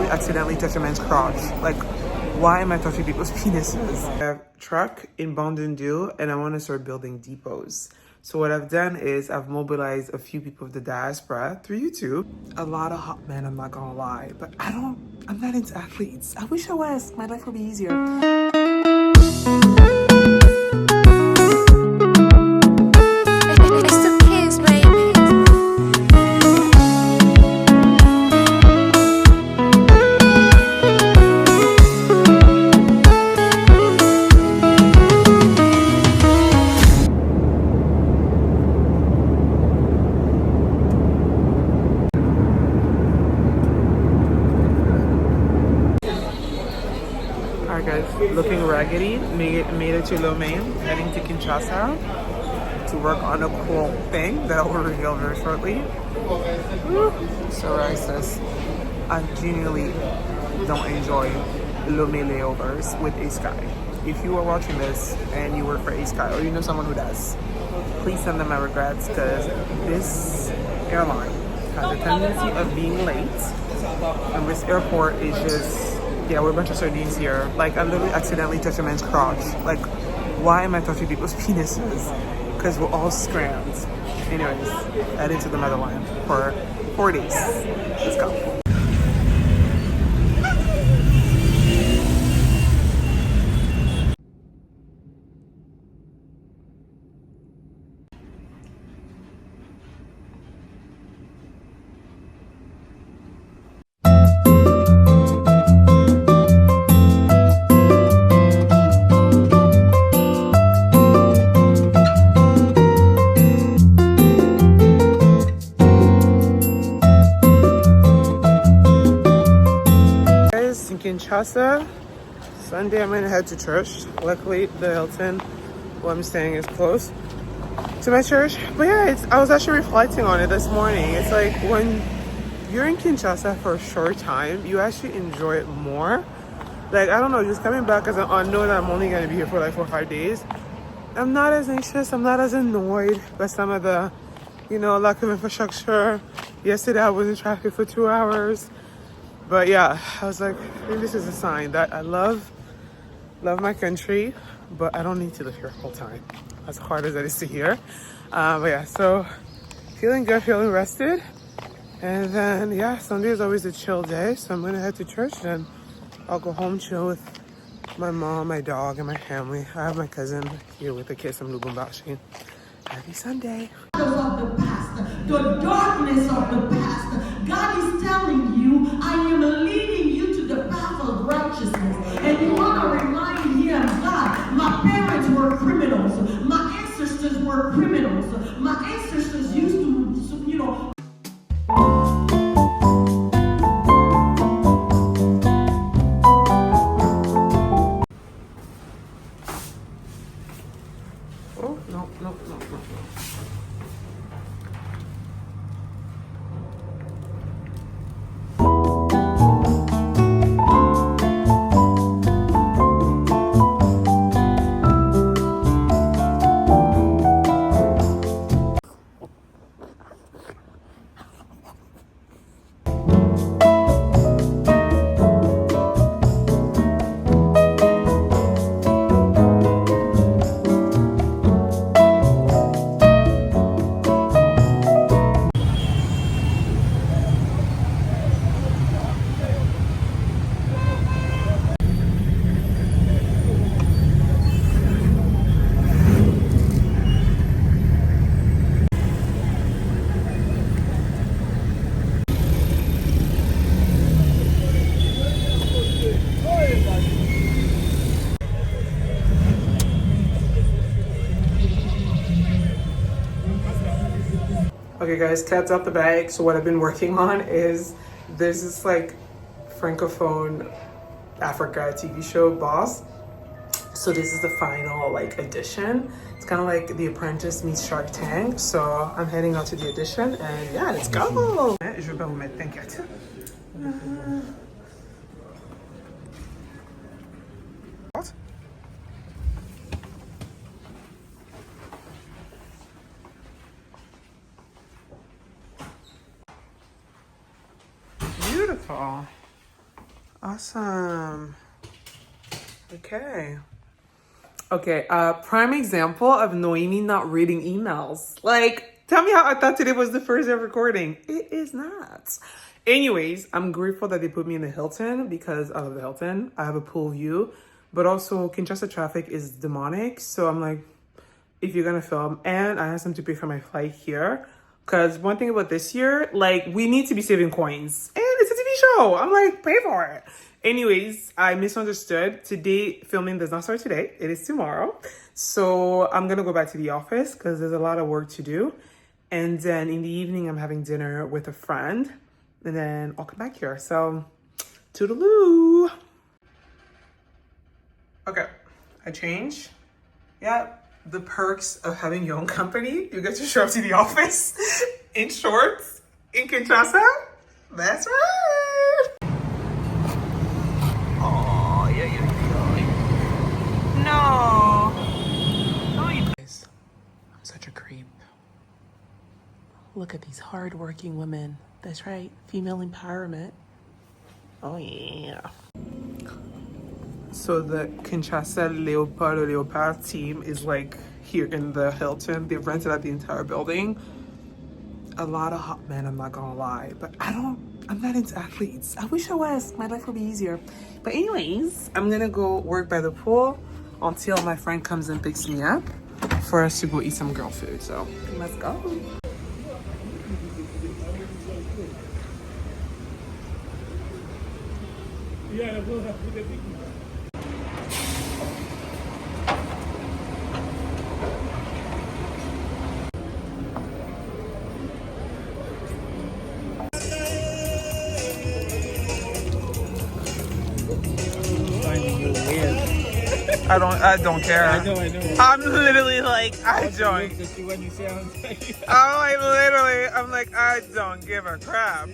literally accidentally touched a man's crotch. Like, why am I touching people's penises? I have a truck in Bandundu and I want to start building depots. So what I've done is I've mobilized a few people of the diaspora through YouTube. A lot of hot men, I'm not gonna lie, but I'm not into athletes. I wish I was. My life would be easier. Looking raggedy, made it to Nohemie, heading to Kinshasa to work on a cool thing that I will reveal very shortly. So racist. I genuinely don't enjoy Nohemie layovers with A Sky. If you are watching this and you work for A Sky or you know someone who does, please send them my regrets, because this airline has a tendency of being late, and this airport is just, yeah, we're a bunch of sardines here. Like, I literally accidentally touched a man's crotch. Like, why am I touching people's penises? Because we're all scrammed. Anyways, heading to the motherland for 4 days. Let's go. Kinshasa. Sunday I'm gonna head to church. Luckily the Hilton where I'm staying is close to my church. But yeah, I was actually reflecting on it this morning. It's like when you're in Kinshasa for a short time, you actually enjoy it more. Like, I don't know, just coming back as I know that I'm only gonna be here for like 4 or 5 days. I'm not as anxious, I'm not as annoyed by some of the, lack of infrastructure. Yesterday I was in traffic for 2 hours. But yeah, I was like, maybe this is a sign that I love my country, but I don't need to live here all the time, as hard as that is to hear. But yeah, so feeling good, feeling rested. And then, yeah, Sunday is always a chill day. So I'm going to head to church, then I'll go home, chill with my mom, my dog, and my family. I have my cousin here with the kids from Lubembo Honey. Happy Sunday. Of the past, the darkness of the past. God is telling you, I am leading you to the path of righteousness. And you want to remind him, God, my parents were criminals. My ancestors were criminals. My ancestors used to, Oh, no. Okay guys, cat's out the bag. So what I've been working on is there's this like Francophone Africa TV show, Boss. So this is the final like edition. It's kind of like The Apprentice meets Shark Tank. So I'm heading out to the audition and yeah, let's go. Je vais pas vous mettre, t'inquiète. What? Beautiful. Awesome. Okay. Okay, prime example of Nohemie not reading emails. Like, tell me how I thought today was the first day of recording. It is not. Anyways, I'm grateful that they put me in the Hilton because I love the Hilton. I have a pool view, but also Kinshasa traffic is demonic. So I'm like, if you're gonna film, and I asked them to pay for my flight here. Because one thing about this year, like, we need to be saving coins. And it's a TV show. I'm like, pay for it. Anyways, I misunderstood. Today, filming does not start today. It is tomorrow. So I'm going to go back to the office because there's a lot of work to do. And then in the evening, I'm having dinner with a friend. And then I'll come back here. So, toodaloo. Okay, I changed. Yeah, the perks of having your own company. You get to show up to the office in shorts in Kinshasa. That's right. Oh, yeah. No. I'm such a creep. Look at these hardworking women. That's right, female empowerment. Oh, yeah. So the Kinshasa Leopard team is like here in the Hilton. They've rented out the entire building. A lot of hot men, I'm not gonna lie, but I'm not into athletes. I wish I was. My life would be easier. But anyways, I'm gonna go work by the pool until my friend comes and picks me up for us to go eat some girl food. So let's go. Yeah, I don't care. I know. I'm literally like, I don't. When you say I'm like, I don't give a crap.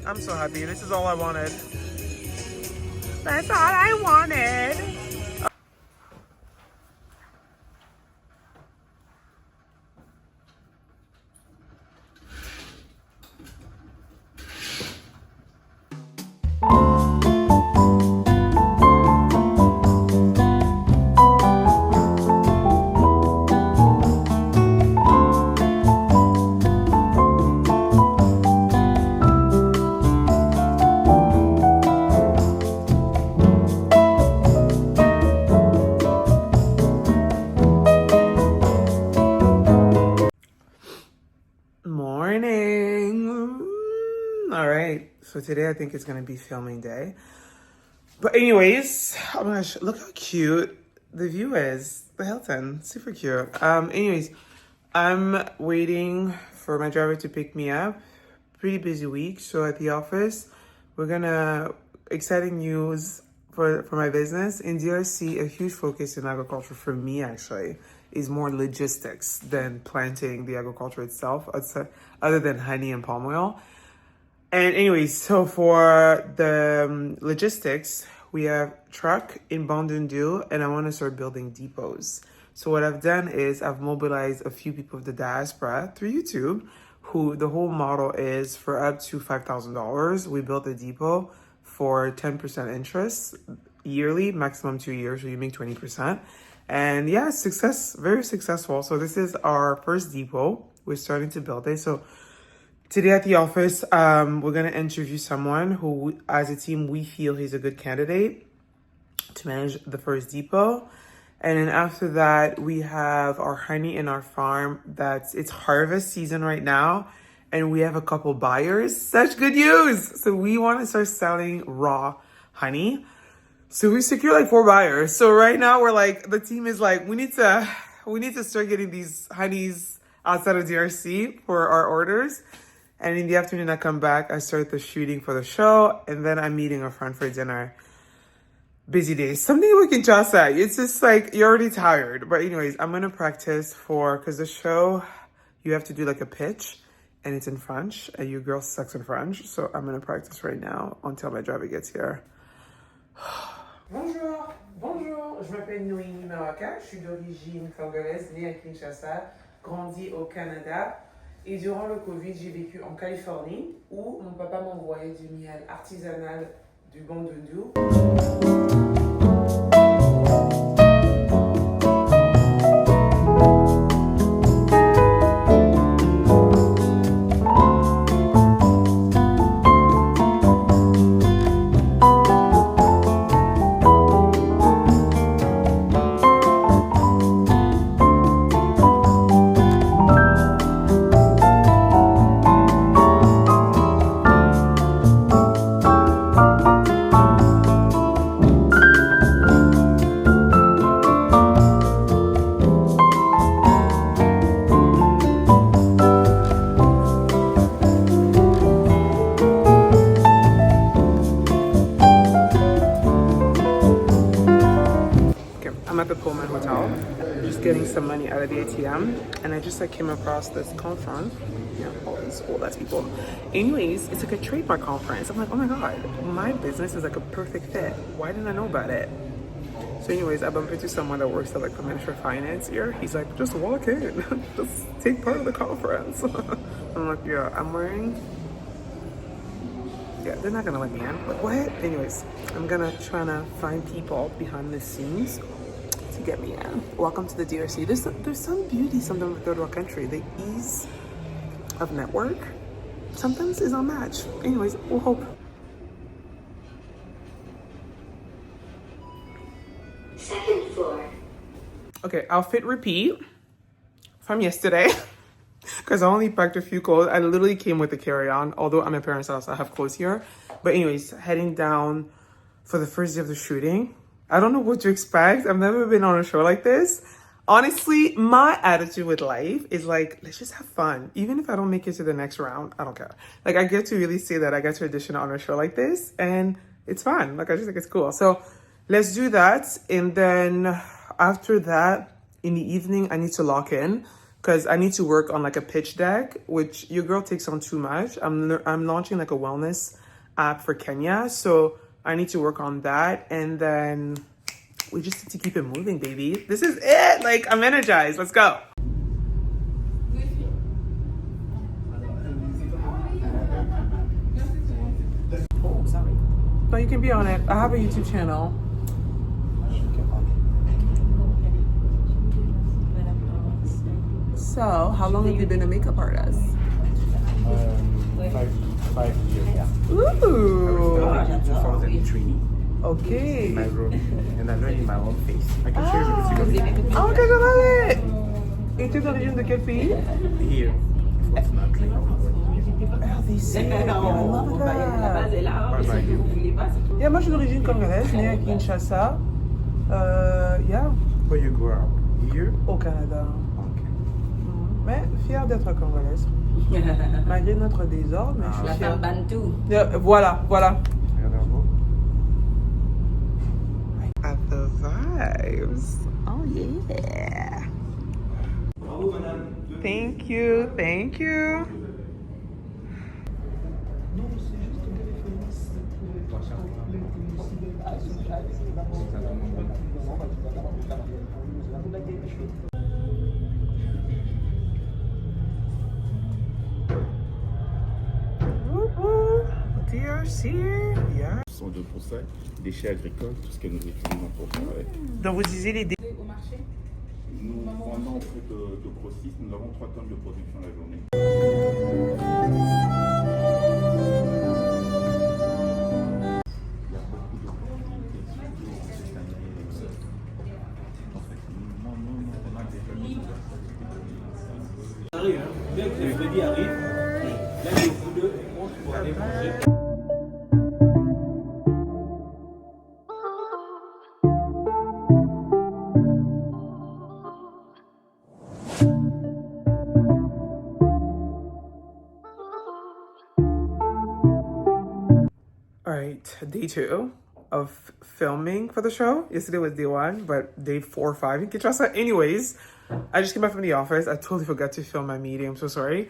I'm so happy. This is all I wanted. That's all I wanted. All right, so today I think it's gonna be filming day. But anyways, oh my gosh, look how cute the view is. The Hilton, super cute. Anyways, I'm waiting for my driver to pick me up. Pretty busy week. So at the office, we're gonna, exciting news for my business. In DRC, a huge focus in agriculture for me actually is more logistics than planting the agriculture itself, other than honey and palm oil. And anyways, so for the logistics, we have truck in Bandundu, and I want to start building depots. So what I've done is I've mobilized a few people of the Diaspora through YouTube, who the whole model is for up to $5,000. We built a depot for 10% interest yearly, maximum 2 years, so you make 20%. And yeah, very successful. So this is our first depot. We're starting to build it. So today at the office, we're going to interview someone who, as a team, we feel he's a good candidate to manage the first depot. And then after that, we have our honey in our farm. It's harvest season right now. And we have a couple buyers. Such good news. So we want to start selling raw honey. So we secured like 4 buyers. So right now we're like, the team is like, we need to start getting these honeys outside of DRC for our orders. And in the afternoon, I come back, I start the shooting for the show, and then I'm meeting a friend for dinner. Busy days. Something with Kinshasa. It's just like, you're already tired. But anyways, I'm going to practice because the show, you have to do like a pitch, and it's in French, and your girl sucks in French. So I'm going to practice right now until my driver gets here. Bonjour. Je m'appelle Nohemie, je suis d'origine congolaise, née à Kinshasa, grandie au Canada. Et durant le Covid, j'ai vécu en Californie où mon papa m'envoyait du miel artisanal du Bandundu. I'm at the Pullman Hotel, just getting some money out of the ATM, and I just came across this conference. Yeah, all these old ass people. Anyways, it's like a trademark conference. I'm like, oh my god, my business is like a perfect fit. Why didn't I know about it? So anyways, I bumped into someone that works at like the Ministry of Finance here. He's like, just walk in, just take part of the conference. I'm like, yeah, I'm wearing. Yeah, they're not gonna let me in. But what? Anyways, I'm gonna try to find people behind the scenes to get me in. Welcome to the DRC. There's some beauty sometimes with third world country. The ease of network sometimes is unmatched. Anyways, we'll hope. Second floor. Okay, outfit repeat from yesterday. Because I only packed a few clothes. I literally came with a carry-on, although at my parents' house, I have clothes here. But anyways, heading down for the first day of the shooting. I don't know what to expect. I've never been on a show like this. Honestly, my attitude with life is like, let's just have fun. Even if I don't make it to the next round, I don't care. Like, I get to really say that I get to audition on a show like this, and it's fun. Like, I just think it's cool. So let's do that. And then after that, in the evening, I need to lock in because I need to work on like a pitch deck, which your girl takes on too much. I'm launching like a wellness app for Kenya. So I need to work on that. And then we just need to keep it moving, baby. This is it. Like, I'm energized. Let's go. Oh, sorry. No, you can be on it. I have a YouTube channel. So, how long have you been a makeup artist? 5 years. Ooh. In 2003 Okay. in my room, and I learned in my own face. I can share with you. Oh, okay, je love it. Et tu es d'origine de quel pays? Here, unfortunately. RDC. I love that. What about you? Yeah, moi je suis d'origine congolaise, née à Kinshasa. Yeah, Where you grew up? Here? au Canada. Okay. Mais fière d'être congolaise. Malgré notre désordre, mais je suis fière. Bandundu. Yeah, voilà. Bravo. At the vibes. Oh yeah. Thank you. DRC, yeah. Sont de pour ça, déchets agricoles, tout ce que nous utilisons pour faire avec. Donc vous disiez les Nous vendons auprès de grossistes, nous avons 3 tonnes de production la journée. Il y a beaucoup d'opportunités cette année. En fait, nous, on a déjà Arrive, hein. Dès que le Freddy arrive, là, les vous deux, on se voit aller manger. All right, day 2 of filming for the show. Yesterday was day 1, but day 4 or 5 in Kinshasa. Anyways, I just came back from the office. I totally forgot to film my meeting. I'm so sorry.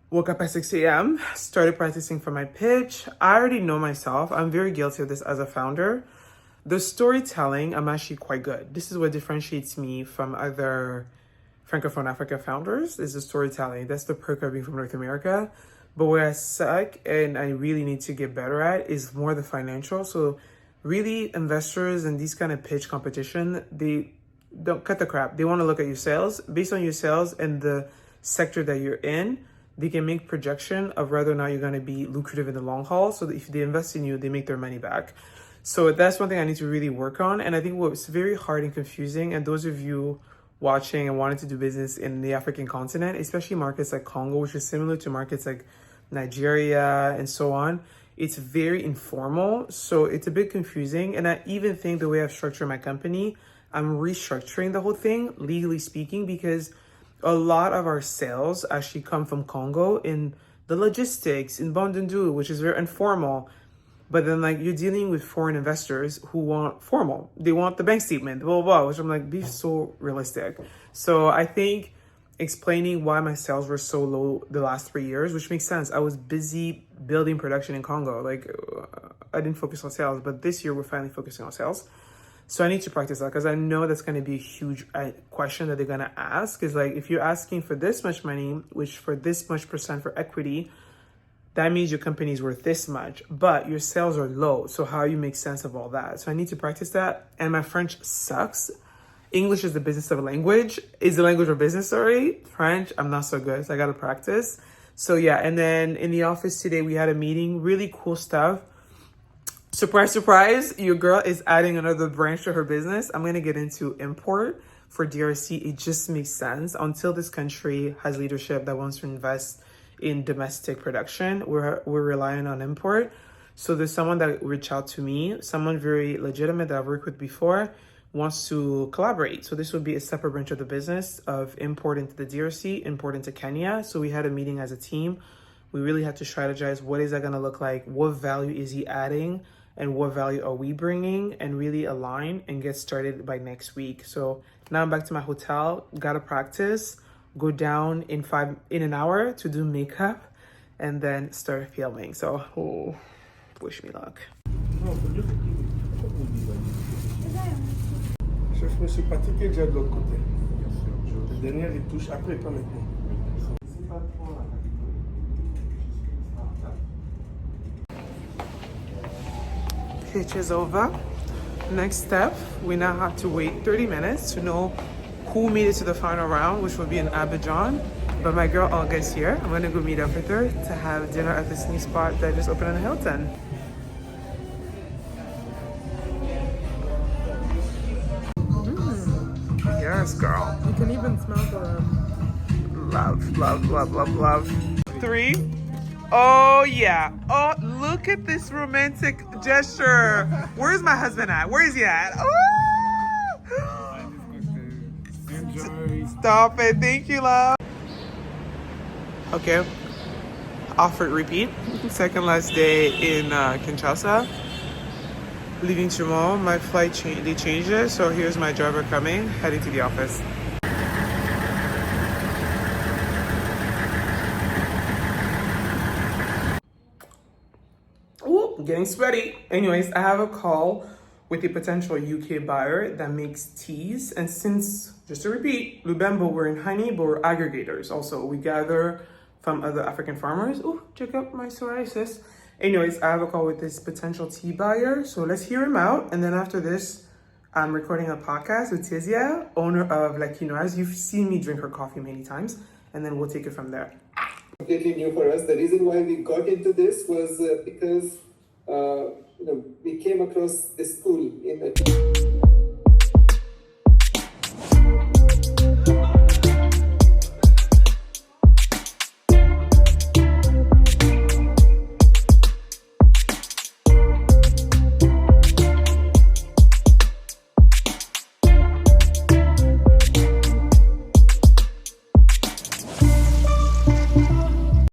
Woke up at 6 a.m., started practicing for my pitch. I already know myself. I'm very guilty of this as a founder. The storytelling, I'm actually quite good. This is what differentiates me from other Francophone Africa founders, is the storytelling. That's the perk of being from North America. But where I suck and I really need to get better at is more the financial. So really investors and these kind of pitch competition, they don't cut the crap. They want to look at your sales. Based on your sales and the sector that you're in, they can make projection of whether or not you're going to be lucrative in the long haul. So that if they invest in you, they make their money back. So that's one thing I need to really work on. And I think what's very hard and confusing, and those of you watching and wanting to do business in the African continent, especially markets like Congo, which is similar to markets like Nigeria and so on, it's very informal. So it's a bit confusing. And I even think the way I've structured my company, I'm restructuring the whole thing, legally speaking, because a lot of our sales actually come from Congo in the logistics, in Bandundu, which is very informal. But then like you're dealing with foreign investors who want formal. They want the bank statement, blah, blah, blah, which I'm like, be so realistic. So I think explaining why my sales were so low the last 3 years, which makes sense. I was busy building production in Congo. Like I didn't focus on sales, but this year we're finally focusing on sales. So I need to practice that because I know that's going to be a huge question that they're going to ask is like, if you're asking for this much money, which for this much % for equity, that means your company is worth this much, but your sales are low. So how you make sense of all that? So I need to practice that. And my French sucks. English is the business of language. Is the language of business, sorry. French, I'm not so good. So I got to practice. So yeah. And then in the office today, we had a meeting, really cool stuff. Surprise, surprise, your girl is adding another branch to her business. I'm going to get into import for DRC. It just makes sense until this country has leadership that wants to invest in domestic production. We're relying on import. So there's someone that reached out to me, someone very legitimate that I've worked with before, wants to collaborate. So this would be a separate branch of the business of import into the DRC, import into Kenya. So we had a meeting as a team. We really had to strategize. What is that going to look like? What value is he adding? And what value are we bringing? And really align and get started by next week. So now I'm back to my hotel, gotta practice, go down in an hour to do makeup and then start filming. So wish me luck. Je me suis pratiqué déjà de l'autre côté. La dernière retouche, après pas maintenant. Pitch is over. Next step, we now have to wait 30 minutes to know who made it to the final round, which will be in Abidjan. But my girl Olga is here. I'm gonna go meet up with her to have dinner at this new spot that just opened in Hilton. Yes, girl. You can even smell the love, love, love, love, love. 3. Oh yeah. Oh, look at this romantic gesture. Where's my husband at? Where is he at? Oh! Stop it. Thank you, love. Okay. Offered repeat. Second last day in Kinshasa. Leaving tomorrow. My flight they changed it. So here's my driver coming, heading to the office. Getting sweaty. Anyways, I have a call with a potential UK buyer that makes teas. And since, just to repeat, Lubembo, we're in honey, but we're aggregators. Also, we gather from other African farmers. Oh, check out my psoriasis. Anyways, I have a call with this potential tea buyer. So let's hear him out. And then after this, I'm recording a podcast with Tizia, owner of La Quinoise. You've seen me drink her coffee many times. And then we'll take it from there. Completely new for us. The reason why we got into this was because we came across this school in